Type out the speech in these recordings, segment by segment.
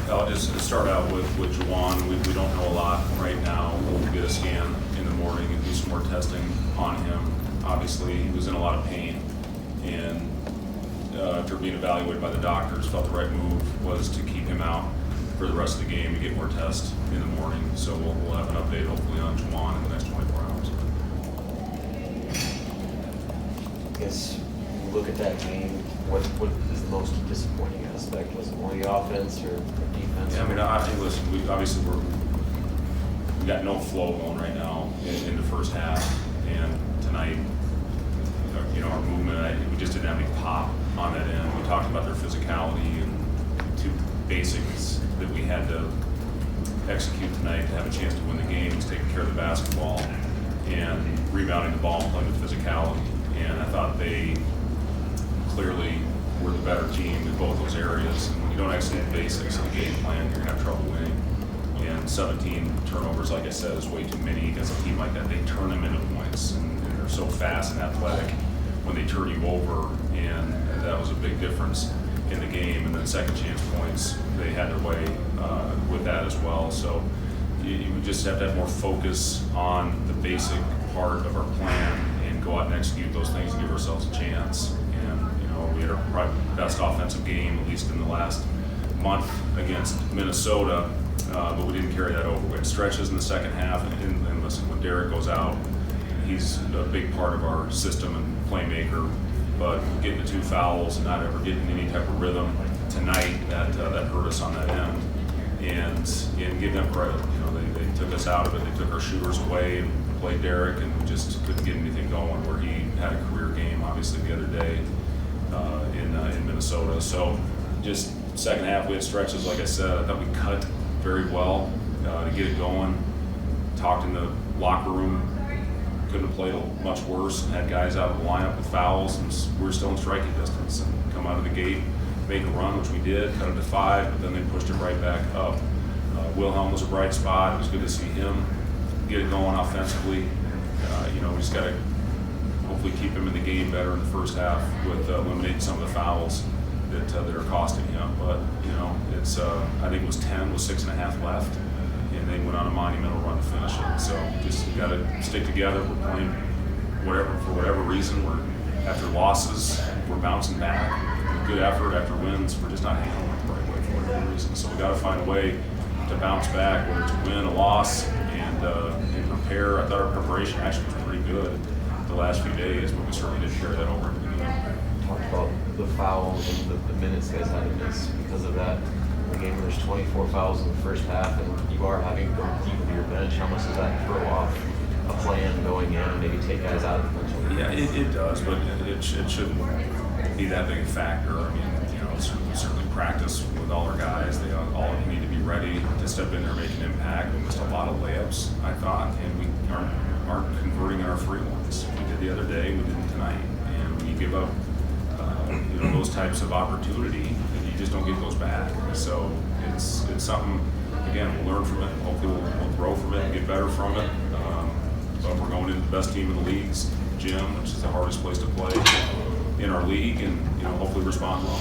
I'll just start out with Juwan. We don't know a lot right now. We'll get a scan in the morning and do some more testing on him. Obviously, he was in a lot of pain, and after being evaluated by the doctors, felt the right move was to keep him out for the rest of the game and get more tests in the morning. So we'll have an update hopefully on Juwan in the next 24 hours. I guess when you look at that game, what is the most disappointing aspect? Was it more the offense or defense? Yeah, I mean, listen, we got no flow going right now in the first half, and tonight, our movement, we just didn't have any pop on that end. We talked about their physicality and two basics that we had to execute tonight to have a chance to win the game is taking care of the basketball and rebounding the ball and playing with physicality. And I thought they clearly were the better team in both those areas. And when you don't execute the basics of the game plan, you're going to have trouble winning. And 17 turnovers, like I said, is way too many against a team like that. They turn them into points, and they're so fast and athletic when they turn you over, and that was a big difference in the game. And then second chance points, they had their way with that as well. So you just have to have more focus on the basic part of our plan and go out and execute those things and give ourselves a chance. And we had our probably best offensive game, at least in the last month, against Minnesota, but we didn't carry that over. We had stretches in the second half, and listen, when Derek goes out, he's a big part of our system and playmaker, but getting the two fouls and not ever getting any type of rhythm tonight, that hurt us on that end. And give them credit. They took us out of it. They took our shooters away and played Derek, and we just couldn't get anything going, where he had a career game, obviously, the other day in Minnesota. So just second half, we had stretches, like I said. I thought we cut very well to get it going. Talked in the locker room. Couldn't have played much worse and had guys out of the lineup with fouls, and we were still in striking distance. And come out of the gate, make a run, which we did, cut it to 5, but then they pushed it right back up. Wilhelm was a bright spot. It was good to see him get it going offensively. We just got to hopefully keep him in the game better in the first half with eliminating some of the fouls that are costing him. But it's I think it was 10 with 6.5 left, and they went on a monumental run to finish it. So just got to stick together. We're playing for whatever reason. We're after losses, we're bouncing back. With good effort after wins, we're just not handling it the right way for whatever reason. So we got to find a way to bounce back, whether it's a win, a loss, and prepare. I thought our preparation actually was pretty good the last few days, but we certainly didn't carry that over into the game. Talked about the fouls and the minutes guys had to miss because of that. The game, there's 24 fouls in the first half, and you are having to go deep into your bench. How much does that throw off a plan going in and maybe take guys out of the bench? Yeah, it does, but it shouldn't be that big a factor. I mean, certainly practice with all our guys. They all need to be ready to step in there and make an impact. We missed a lot of layups, I thought, and we aren't converting on our free ones. We did the other day, we didn't tonight. And when you give up those types of opportunity, you just don't get those back. So it's something, again, we'll learn from it. Hopefully we'll grow from it and get better from it. But we're going into the best team in the league's gym, which is the hardest place to play in our league, and hopefully respond well.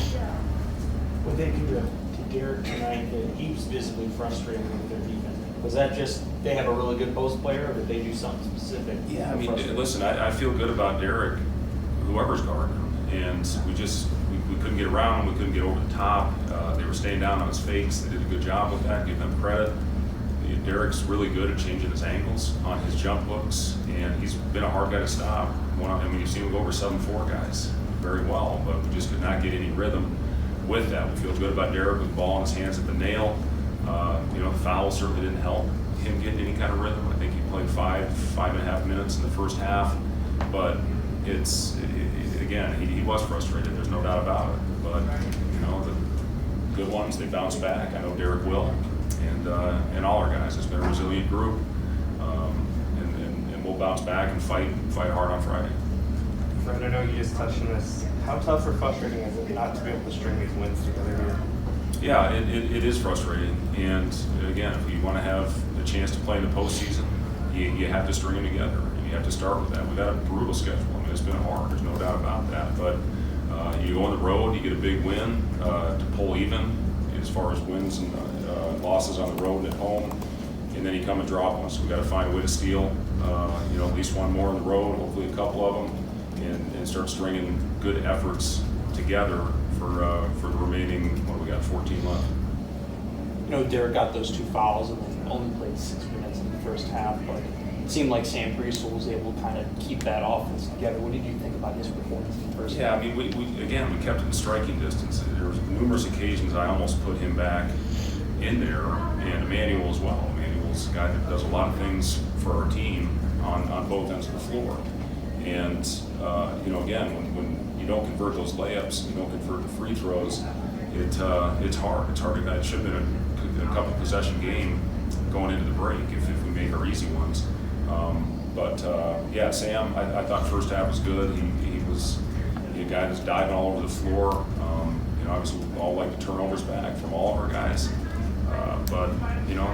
What they do to Derek tonight, that he was visibly frustrated with their defense. Was that just they have a really good post player, or did they do something specific? Yeah, I mean, listen, I feel good about Derek, whoever's guarding him, and we couldn't get around him, we couldn't get over the top. They were staying down on his fakes. They did a good job with that. Give them credit. Derek's really good at changing his angles on his jump hooks, and he's been a hard guy to stop. You've seen him go over 7-4 guys very well, but we just could not get any rhythm with that. We feel good about Derek with the ball in his hands at the nail. The foul certainly didn't help him get any kind of rhythm. I think he played 5.5 minutes in the first half, but again, he was frustrated. There's no doubt about it. But the good ones, they bounce back. I know Derek will, and all our guys. It's been a resilient group, and we'll bounce back and fight hard on Friday. Fred, I know you just touched on this. How tough or frustrating is it not to be able to string these wins together here? Yeah, it is frustrating. And again, if you want to have a chance to play in the postseason, you have to string them together. And you have to start with that. We've got a brutal schedule. I mean, it's been hard. There's no doubt about that. But you go on the road, you get a big win. To pull even as far as wins and losses on the road and at home. And then you come and drop one. So we got to find a way to steal, at least one more on the road, hopefully a couple of them, and start stringing good efforts together for the remaining, what do we got, 14 left. Derek got those 2 fouls and then only played 6 minutes in the first half, but it seemed like Sam Priestel was able to kind of keep that offense together. What did you think about his performance in the first half? Yeah, I mean, we kept it in striking distance. There was numerous occasions I almost put him back in there, and Emmanuel as well. Emmanuel's a guy that does a lot of things for our team on both ends of the floor. And, again, when you don't convert those layups, you don't convert the free throws, it's hard. It's hard. It should have been a couple possession game going into the break if we make our easy ones. Sam, I thought first half was good. He was a guy that's diving all over the floor. Obviously we all like the turnovers back from all of our guys.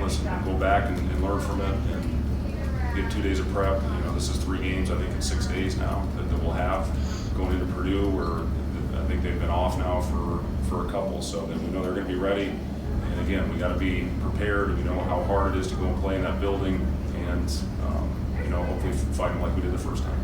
Listen, we'll go back and learn from it and get 2 days of prep. This is 3 games, I think, in 6 days now that we'll have going into Purdue, where I think they've been off now for a couple, so that we know they're going to be ready. And again, we got to be prepared. We know how hard it is to go and play in that building, and hopefully fight them like we did the first time.